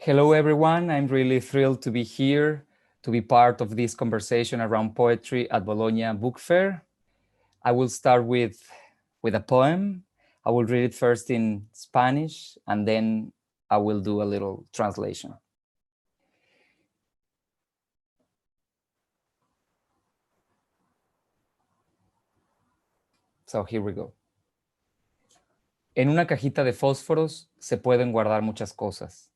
Hello, everyone. I'm really thrilled to be here, to be part of this conversation around poetry at Bologna Book Fair. I will start with a poem. I will read it first in Spanish, and then I will do a little translation. So here we go. En una cajita de fósforos se pueden guardar muchas cosas.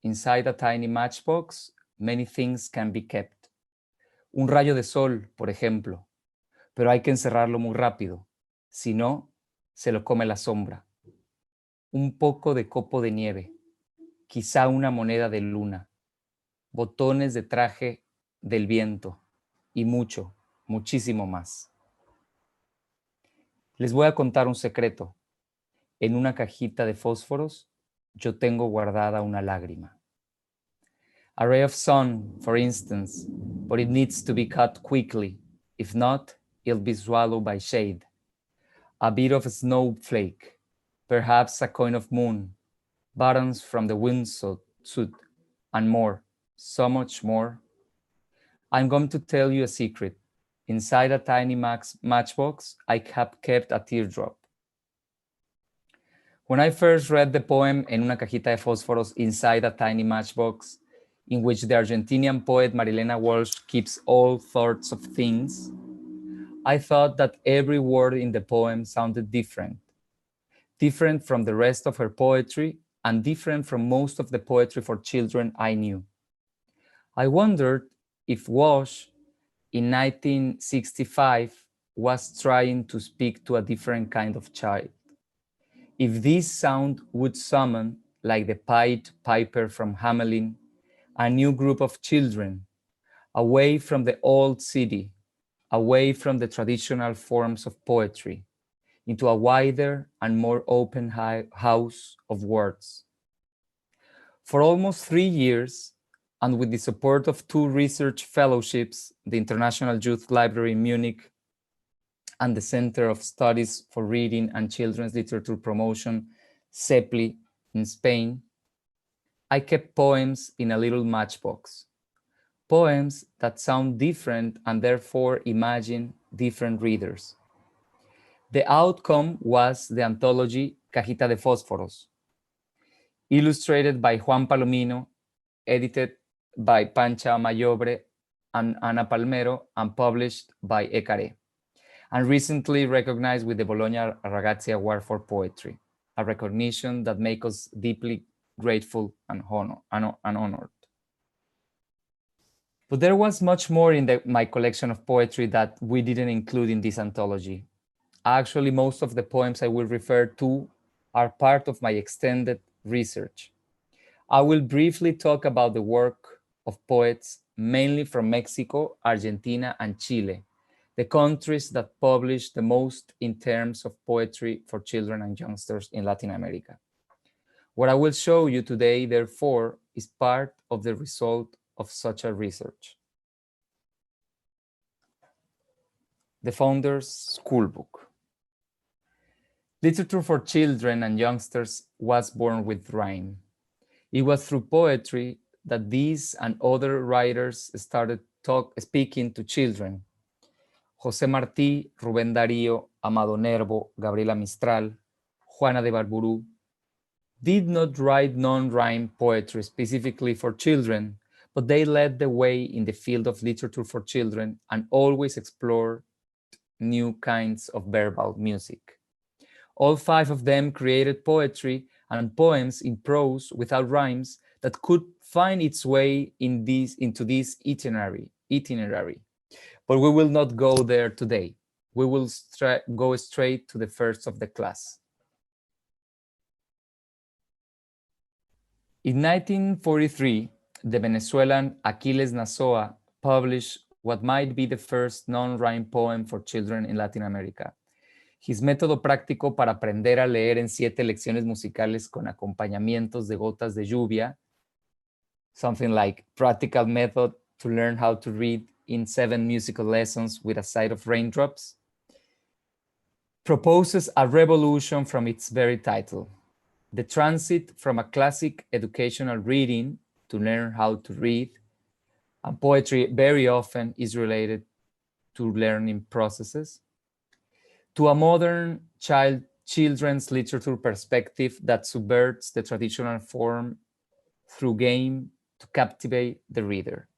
Inside a tiny matchbox, many things can be kept. Un rayo de sol, por ejemplo, pero hay que encerrarlo muy rápido, si no, se lo come la sombra. Un poco de copo de nieve, quizá una moneda de luna, botones de traje del viento y mucho, muchísimo más. Les voy a contar un secreto. En una cajita de fósforos yo tengo guardada una lágrima. A ray of sun, for instance, but it needs to be cut quickly. If not, it'll be swallowed by shade. A bit of a snowflake, perhaps a coin of moon, buttons from the windsuit, and more, so much more. I'm going to tell you a secret. Inside a tiny matchbox, I have kept a teardrop. When I first read the poem En una cajita de fósforos inside a tiny matchbox, in which the Argentinian poet Marilena Walsh keeps all sorts of things, I thought that every word in the poem sounded different from the rest of her poetry and different from most of the poetry for children I knew. I wondered if Walsh, in 1965, was trying to speak to a different kind of child. If this sound would summon, like the Pied Piper from Hamelin, a new group of children, away from the old city, away from the traditional forms of poetry, into a wider and more open house of words. For almost 3 years, and with the support of 2 research fellowships, the International Youth Library in Munich and the Center of Studies for Reading and Children's Literature Promotion, CEPLI, in Spain, I kept poems in a little matchbox. Poems that sound different and therefore imagine different readers. The outcome was the anthology Cajita de Fósforos, illustrated by Juan Palomino, edited by Pancha Mayobre and Ana Palmero, and published by Ecaré, and recently recognized with the Bologna Ragazzi Award for Poetry, a recognition that makes us deeply grateful and honored. But there was much more in my collection of poetry that we didn't include in this anthology. Actually, most of the poems I will refer to are part of my extended research. I will briefly talk about the work of poets mainly from Mexico, Argentina, and Chile, the countries that publish the most in terms of poetry for children and youngsters in Latin America. What I will show you today, therefore, is part of the result of such a research. The Founder's Schoolbook. Literature for children and youngsters was born with rhyme. It was through poetry that these and other writers started speaking to children. José Martí, Rubén Darío, Amado Nervo, Gabriela Mistral, Juana de Barburu did not write non-rhyme poetry specifically for children, but they led the way in the field of literature for children and always explored new kinds of verbal music. All 5 of them created poetry and poems in prose without rhymes that could find its way into this itinerary. But we will not go there today. We will go straight to the first of the class. In 1943, the Venezuelan Aquiles Nazoa published what might be the first non-rhyme poem for children in Latin America. His método práctico para aprender a leer en 7 lecciones musicales con acompañamientos de gotas de lluvia, something like practical method to learn how to read in 7 musical lessons with a side of raindrops, proposes a revolution from its very title. The transit from a classic educational reading to learn how to read, and poetry very often is related to learning processes, to a modern children's literature perspective that subverts the traditional form through game to captivate the reader.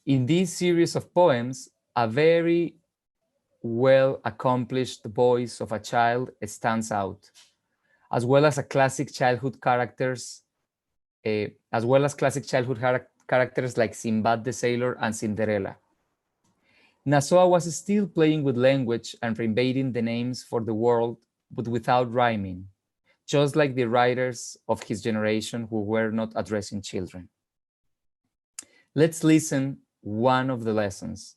In this series of poems, a very well accomplished voice of a child stands out, as well as classic childhood characters, characters like Sinbad the Sailor and Cinderella. Nasoa was still playing with language and reinventing the names for the world, but without rhyming, just like the writers of his generation who were not addressing children. Let's listen one of the lessons.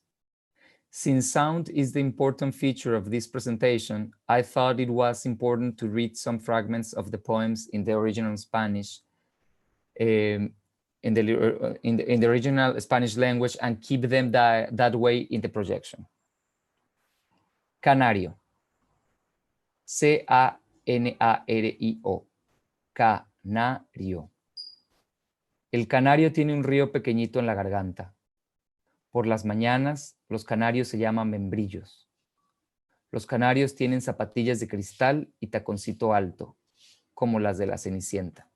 Since sound is the important feature of this presentation, I thought it was important to read some fragments of the poems in the original Spanish, in the original Spanish language, and keep them that way in the projection. Canario. C-A-N-A-R-I-O. Canario. El canario tiene un río pequeñito en la garganta. Por las mañanas, los canarios se llaman membrillos. Los canarios tienen zapatillas de cristal y taconcito alto, como las de la Cenicienta.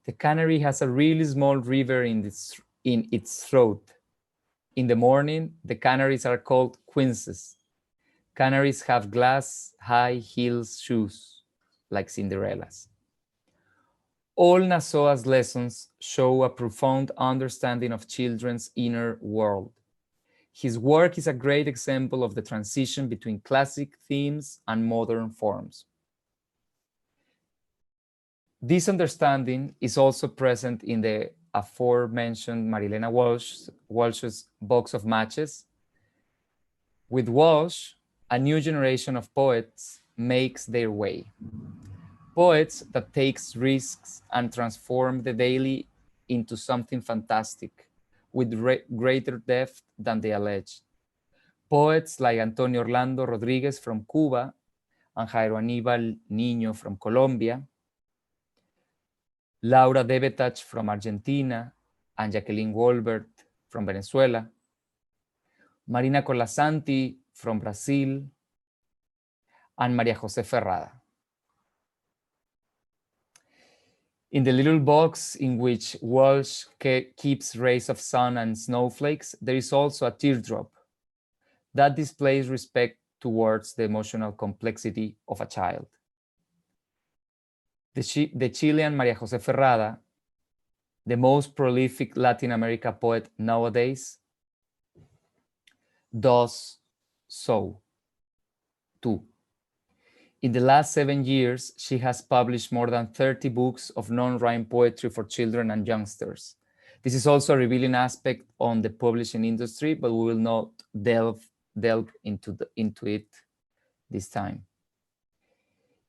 The canary has a really small river in its throat. In the morning, the canaries are called quinces. Canaries have glass high heels shoes, like Cinderella's. All Nasoa's lessons show a profound understanding of children's inner world. His work is a great example of the transition between classic themes and modern forms. This understanding is also present in the aforementioned Marilena Walsh's Box of Matches. With Walsh, a new generation of poets makes their way. Poets that takes risks and transform the daily into something fantastic with greater depth than they alleged. Poets like Antonio Orlando Rodriguez from Cuba and Jairo Aníbal Niño from Colombia, Laura Debetach from Argentina and Jacqueline Wolbert from Venezuela, Marina Colasanti from Brazil, and María José Ferrada. In the little box in which Walsh keeps rays of sun and snowflakes, there is also a teardrop that displays respect towards the emotional complexity of a child. The Chilean María José Ferrada, the most prolific Latin America poet nowadays, does so too. In the last 7 years, she has published more than 30 books of non-rhyme poetry for children and youngsters. This is also a revealing aspect on the publishing industry, but we will not delve into it this time.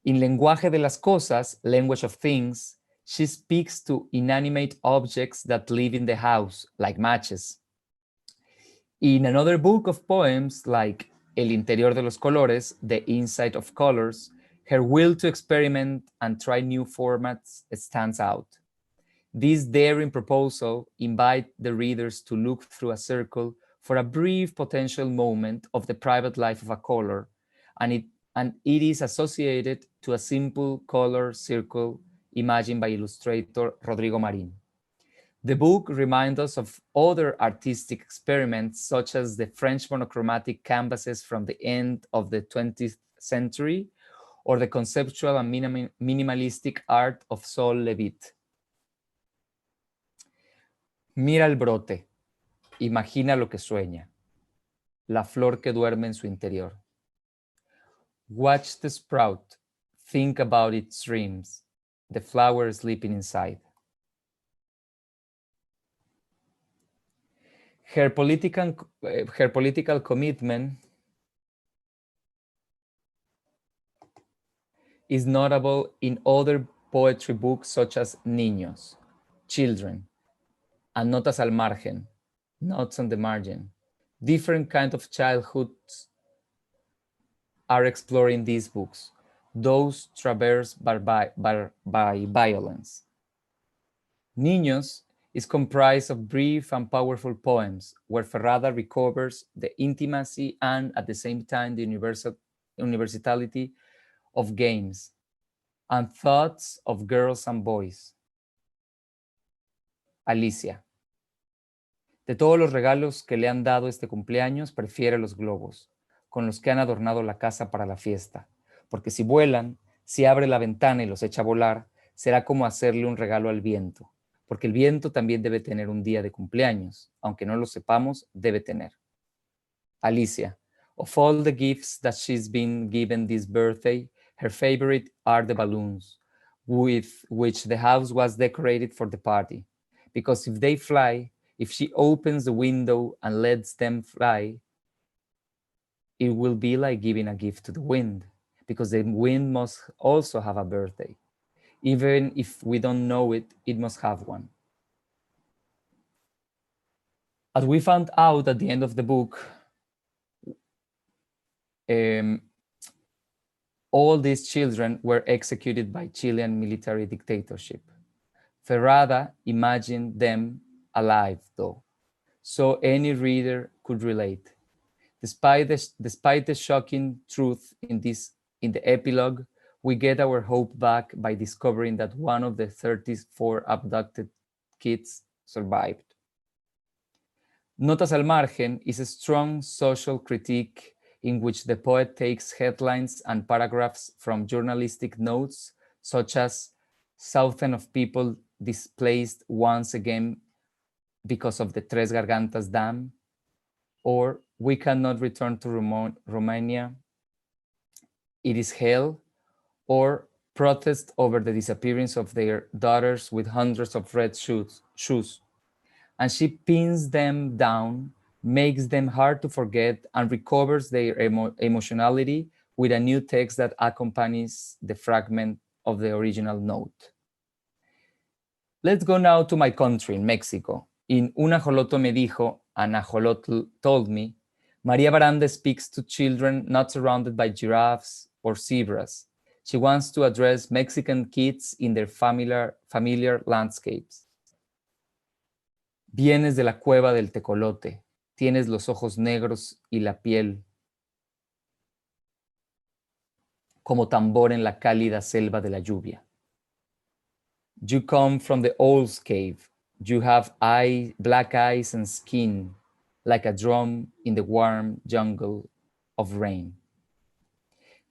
In Lenguaje de las Cosas, Language of Things, she speaks to inanimate objects that live in the house, like matches. In another book of poems, like El Interior de los Colores, The Inside of Colors, her will to experiment and try new formats stands out. This daring proposal invites the readers to look through a circle for a brief potential moment of the private life of a color, and it is associated to a simple color circle imagined by illustrator Rodrigo Marín. The book reminds us of other artistic experiments, such as the French monochromatic canvases from the end of the 20th century, or the conceptual and minimalistic art of Sol Levitt. Mira el brote, imagina lo que sueña, la flor que duerme en su interior. Watch the sprout, think about its dreams, the flower sleeping inside. Her political commitment is notable in other poetry books such as Niños, Children, and Notas al Margen, Notes on the Margin. Different kinds of childhoods are explored in these books. those traversed by violence. Niños is comprised of brief and powerful poems where Ferrada recovers the intimacy and at the same time the universality of games and thoughts of girls and boys. Alicia. De todos los regalos que le han dado este cumpleaños, prefiere los globos, con los que han adornado la casa para la fiesta, porque si vuelan, si abre la ventana y los echa a volar, será como hacerle un regalo al viento, porque el viento también debe tener un día de cumpleaños, aunque no lo sepamos, debe tener. Alicia, of all the gifts that she's been given this birthday, her favorite are the balloons, with which the house was decorated for the party, because if they fly, if she opens the window and lets them fly, it will be like giving a gift to the wind, because the wind must also have a birthday. Even if we don't know it, it must have one. As we found out at the end of the book, all these children were executed by Chilean military dictatorship. Ferrada imagined them alive, though, so any reader could relate. Despite the shocking truth in the epilogue, we get our hope back by discovering that one of the 34 abducted kids survived. Notas al margen is a strong social critique in which the poet takes headlines and paragraphs from journalistic notes, such as thousands of people displaced once again because of the Tres Gargantas Dam, or we cannot return to Romania, it is hell, or protest over the disappearance of their daughters with hundreds of red shoes. And she pins them down, makes them hard to forget, and recovers their emotionality with a new text that accompanies the fragment of the original note. Let's go now to my country, Mexico. In Un ajoloto me dijo, an ajolotl told me, Maria Baranda speaks to children not surrounded by giraffes or zebras. She wants to address Mexican kids in their familiar landscapes. Vienes de la cueva del tecolote, tienes los ojos negros y la piel como tambor en la cálida selva de la lluvia. You come from the owl's cave. You have black eyes and skin like a drum in the warm jungle of rain.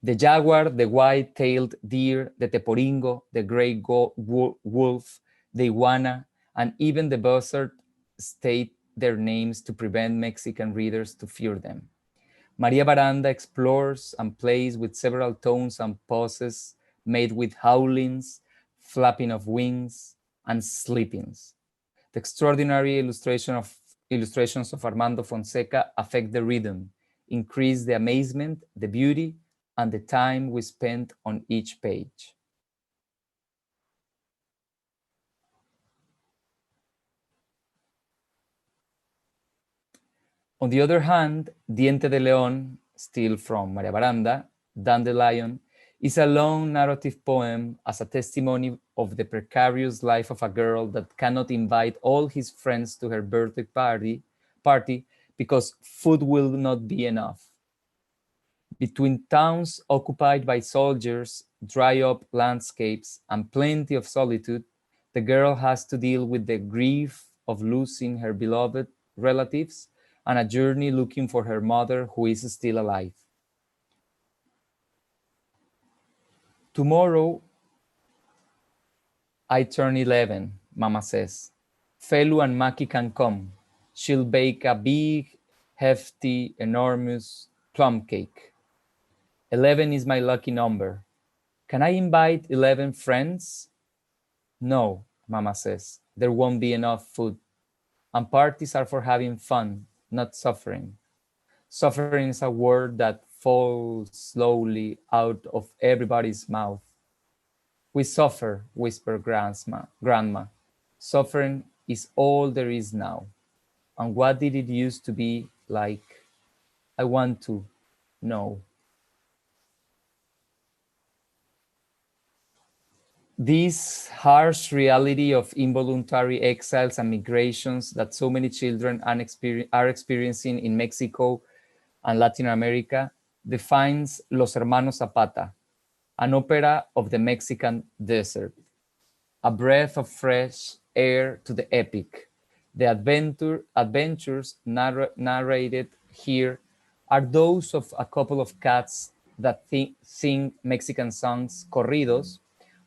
The jaguar, the white-tailed deer, the teporingo, the gray wolf, the iguana, and even the buzzard state their names to prevent Mexican readers to fear them. Maria Baranda explores and plays with several tones and poses made with howlings, flapping of wings, and sleepings. The extraordinary illustrations of Armando Fonseca affect the rhythm, increase the amazement, the beauty, and the time we spent on each page. On the other hand, Diente de León, still from Maria Baranda, Dandelion, is a long narrative poem as a testimony of the precarious life of a girl that cannot invite all his friends to her birthday party because food will not be enough. Between towns occupied by soldiers, dry-up landscapes, and plenty of solitude, the girl has to deal with the grief of losing her beloved relatives and a journey looking for her mother who is still alive. Tomorrow, I turn 11, Mama says. Felu and Maki can come. She'll bake a big, hefty, enormous plum cake. 11 is my lucky number. Can I invite 11 friends? No, Mama says. There won't be enough food. And parties are for having fun, not suffering. Suffering is a word that falls slowly out of everybody's mouth. We suffer, whispered Grandma. Suffering is all there is now. And what did it used to be like? I want to know. This harsh reality of involuntary exiles and migrations that so many children are experiencing in Mexico and Latin America defines Los Hermanos Zapata, an opera of the Mexican desert, a breath of fresh air to the epic. The adventures narrated here are those of a couple of cats that sing Mexican songs, corridos,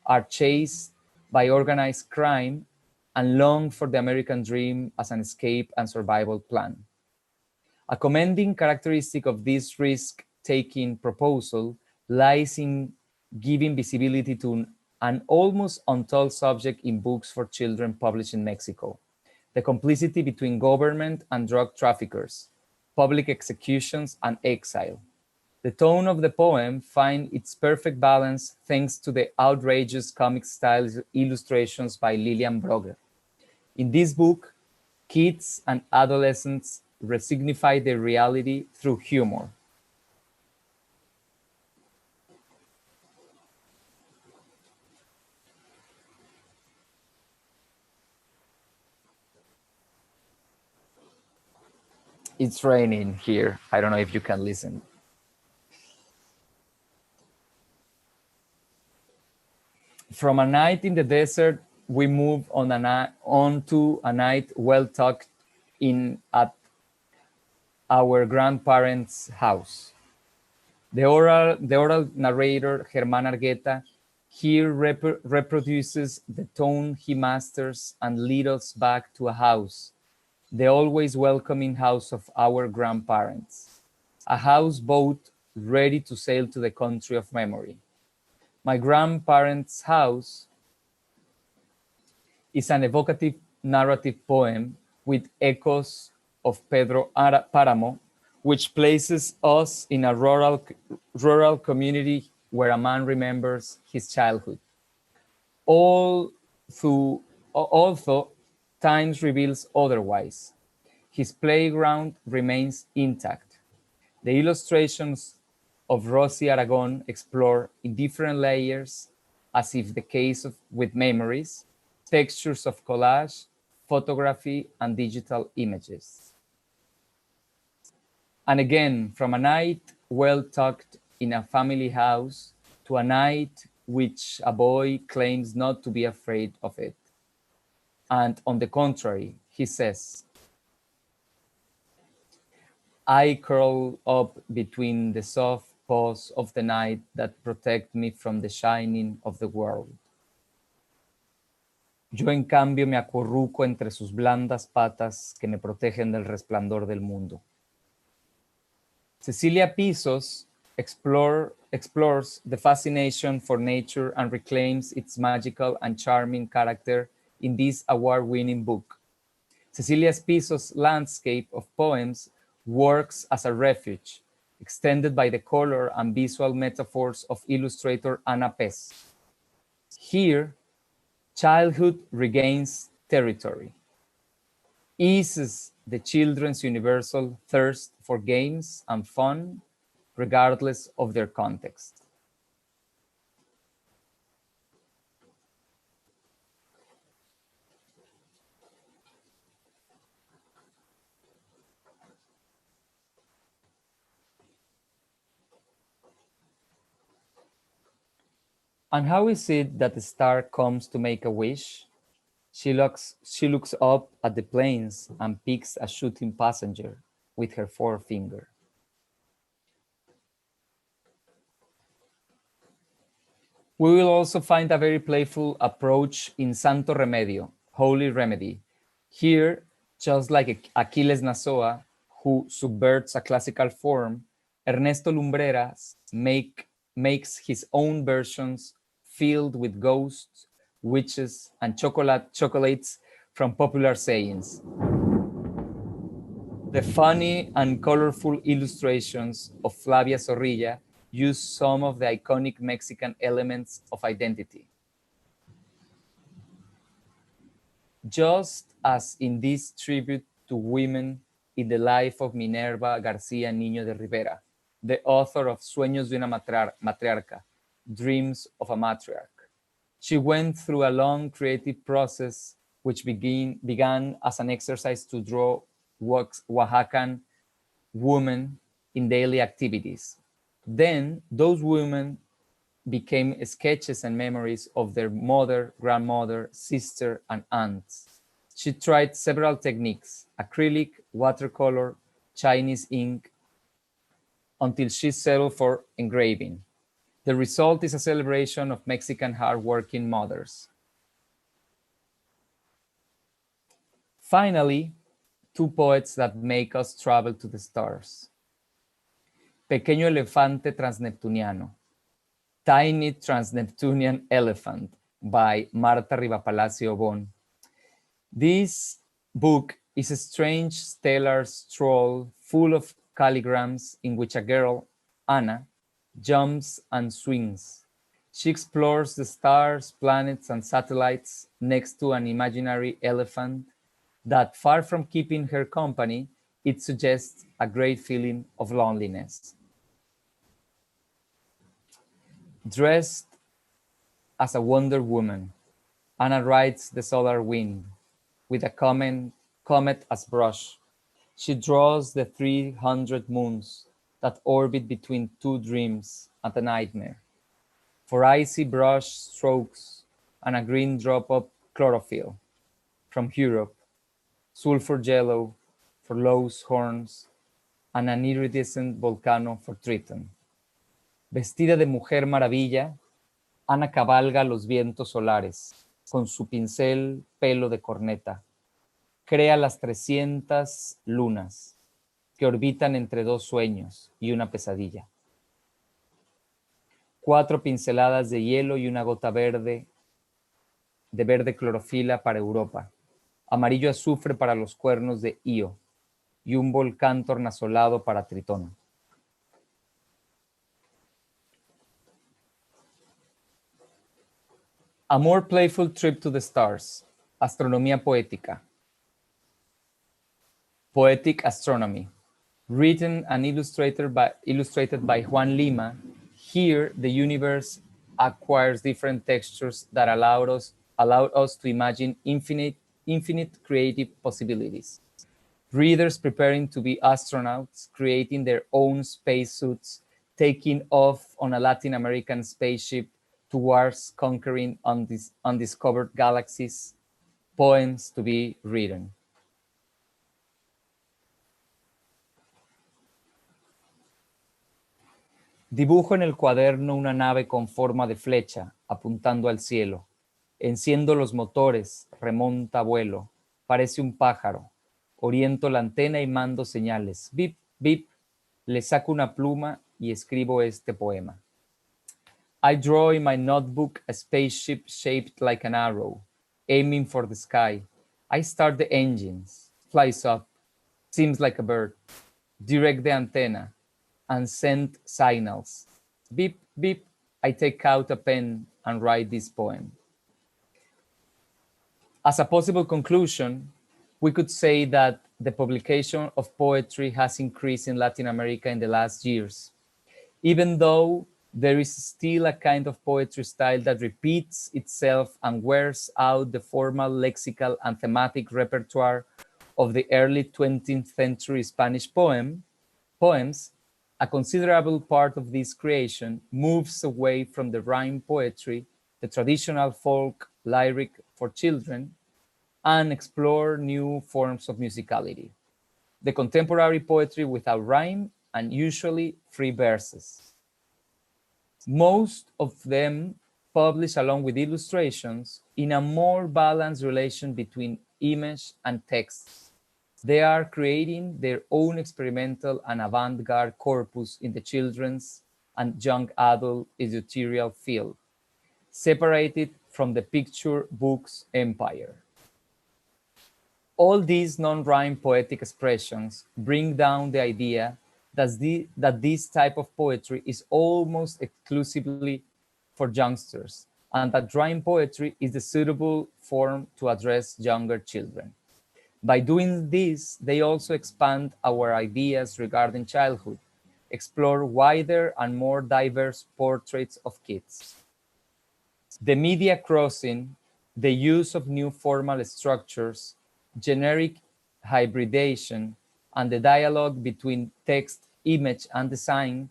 are chased by organized crime, and long for the American dream as an escape and survival plan. A commending characteristic of this risk-taking proposal lies in giving visibility to an almost untold subject in books for children published in Mexico: the complicity between government and drug traffickers, public executions, and exile. The tone of the poem finds its perfect balance thanks to the outrageous comic-style illustrations by Lillian Brogger. In this book, kids and adolescents resignify their reality through humor. It's raining here. I don't know if you can listen. From a night in the desert, we move on to a night well tucked in at our grandparents' house. The oral narrator, Germán Argueta, here reproduces the tone he masters and leads us back to a house, the always welcoming house of our grandparents, a houseboat ready to sail to the country of memory. My grandparents' house is an evocative narrative poem with echoes of Pedro Páramo, which places us in a rural community where a man remembers his childhood. Although times reveals otherwise, his playground remains intact. The illustrations of Rosy Aragon explore in different layers, as if the case with memories, textures of collage, photography, and digital images. And again, from a night well tucked in a family house to a night which a boy claims not to be afraid of it. And on the contrary, he says, I curl up between the soft paws of the night that protect me from the shining of the world. Yo en cambio me acurruco entre sus blandas patas que me protegen del resplandor del mundo. Cecilia Pisos explores the fascination for nature and reclaims its magical and charming character in this award-winning book. Cecilia Pisos' landscape of poems works as a refuge, extended by the color and visual metaphors of illustrator Ana Pez. Here, childhood regains territory, eases the children's universal thirst for games and fun, regardless of their context. And how is it that the star comes to make a wish? She looks up at the plains and picks a shooting passenger with her forefinger. We will also find a very playful approach in Santo Remedio, Holy Remedy. Here, just like Achilles Nasoa, who subverts a classical form, Ernesto Lumbreras makes his own versions filled with ghosts, witches, and chocolates from popular sayings. The funny and colorful illustrations of Flavia Zorrilla use some of the iconic Mexican elements of identity. Just as in this tribute to women in the life of Minerva García Niño de Rivera, the author of Sueños de una matriarca, Dreams of a Matriarch. She went through a long creative process which began as an exercise to draw Oaxacan women in daily activities. Then those women became sketches and memories of their mother, grandmother, sister, and aunts. She tried several techniques: acrylic, watercolor, Chinese ink, until she settled for engraving. The result is a celebration of Mexican hardworking mothers. Finally, two poets that make us travel to the stars. Pequeño elefante transneptuniano, Tiny Transneptunian Elephant by Marta Rivapalacio Bon. This book is a strange stellar stroll full of calligrams in which a girl, Anna, jumps and swings. She explores the stars, planets, and satellites next to an imaginary elephant that, far from keeping her company, it suggests a great feeling of loneliness. Dressed as a Wonder Woman, Anna rides the solar wind with a comet as brush. She draws the 300 moons that orbit between two dreams and a nightmare. For icy brush strokes and a green drop of chlorophyll from Europe, sulfur yellow for Lowe's horns, and an iridescent volcano for Triton. Vestida de Mujer Maravilla, Ana cabalga los vientos solares con su pincel pelo de corneta. Crea las 300 lunas que orbitan entre dos sueños y una pesadilla. 4 pinceladas de hielo y una gota verde de verde clorofila para Europa. Amarillo azufre para los cuernos de Io y un volcán tornasolado para Tritón. A more playful trip to the stars. Astronomía poética. Poetic astronomy. Written and illustrated by Juan Lima, here the universe acquires different textures that allowed us to imagine infinite creative possibilities. Readers preparing to be astronauts, creating their own spacesuits, taking off on a Latin American spaceship towards conquering undiscovered galaxies, poems to be written. Dibujo en el cuaderno una nave con forma de flecha, apuntando al cielo. Enciendo los motores, remonta vuelo, parece un pájaro. Oriento la antena y mando señales. Bip, bip, le saco una pluma y escribo este poema. I draw in my notebook a spaceship shaped like an arrow, aiming for the sky. I start the engines, flies up, seems like a bird. Direct the antenna and send signals. Beep, beep, I take out a pen and write this poem. As a possible conclusion, we could say that the publication of poetry has increased in Latin America in the last years, even though there is still a kind of poetry style that repeats itself and wears out the formal lexical and thematic repertoire of the early 20th century Spanish poems. A considerable part of this creation moves away from the rhyme poetry, the traditional folk lyric for children, and explore new forms of musicality. The contemporary poetry without rhyme and usually free verses. Most of them published along with illustrations in a more balanced relation between image and text. They are creating their own experimental and avant-garde corpus in the children's and young adult editorial field, separated from the picture book's empire. All these non-rhyme poetic expressions bring down the idea that this type of poetry is almost exclusively for youngsters, and that rhyme poetry is the suitable form to address younger children. By doing this, they also expand our ideas regarding childhood, explore wider and more diverse portraits of kids. The media crossing, the use of new formal structures, generic hybridization, and the dialogue between text, image, and design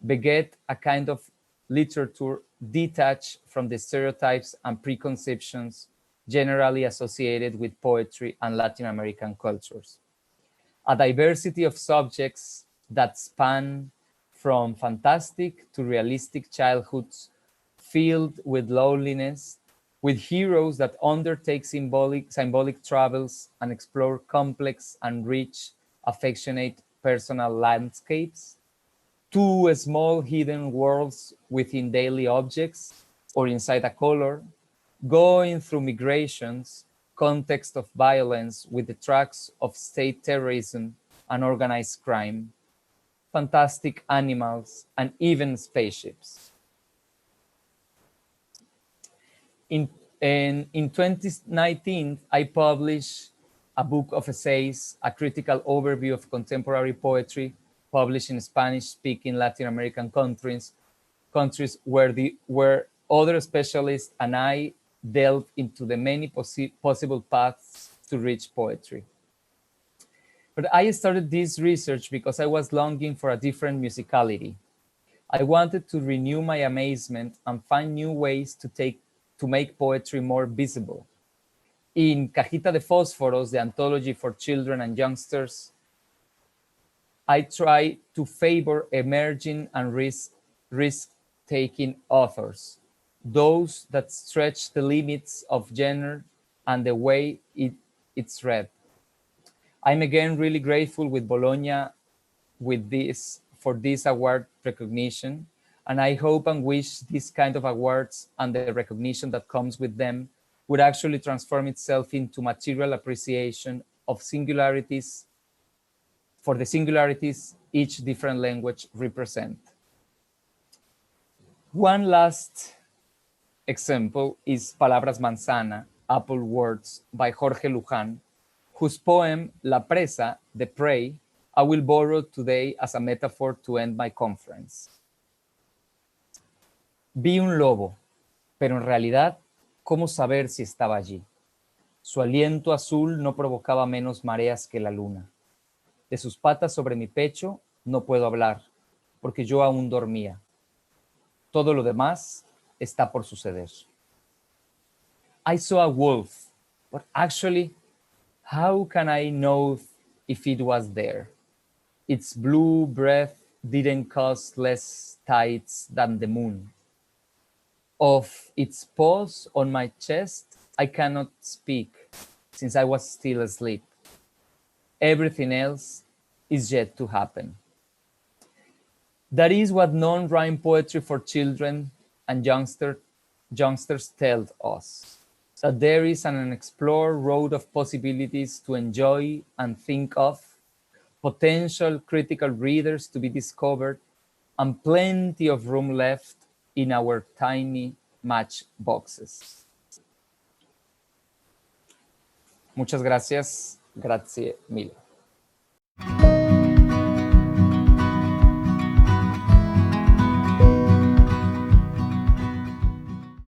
beget a kind of literature detached from the stereotypes and preconceptions generally associated with poetry and Latin American cultures. A diversity of subjects that span from fantastic to realistic childhoods filled with loneliness, with heroes that undertake symbolic travels and explore complex and rich, affectionate personal landscapes, two small hidden worlds within daily objects or inside a color, going through migrations, context of violence with the tracks of state terrorism and organized crime, fantastic animals, and even spaceships. In, in 2019, I published a book of essays, a critical overview of contemporary poetry, published in Spanish-speaking Latin American countries where other specialists and I delved into the many possible paths to reach poetry. But I started this research because I was longing for a different musicality. I wanted to renew my amazement and find new ways to make poetry more visible. In Cajita de Fósforos, the anthology for children and youngsters, I try to favor emerging and risk-taking authors, those that stretch the limits of genre and the way it's read. I'm again really grateful with Bologna for this award recognition, and I hope and wish this kind of awards and the recognition that comes with them would actually transform itself into material appreciation of singularities, for the singularities each different language represent. One last example is Palabras Manzana, Apple Words by Jorge Luján, whose poem La Presa, the prey, I will borrow today as a metaphor to end my conference. Vi un lobo, pero en realidad, ¿cómo saber si estaba allí? Su aliento azul no provocaba menos mareas que la luna. De sus patas sobre mi pecho no puedo hablar, porque yo aún dormía. Todo lo demás está por suceder. I saw a wolf, but actually, how can I know if it was there? Its blue breath didn't cause less tides than the moon. Of its paws on my chest, I cannot speak, since I was still asleep. Everything else is yet to happen. That is what non-rhyme poetry for children and youngsters tell us, that there is an unexplored road of possibilities to enjoy and think of, potential critical readers to be discovered, and plenty of room left in our tiny matchboxes. Muchas gracias. Grazie mille.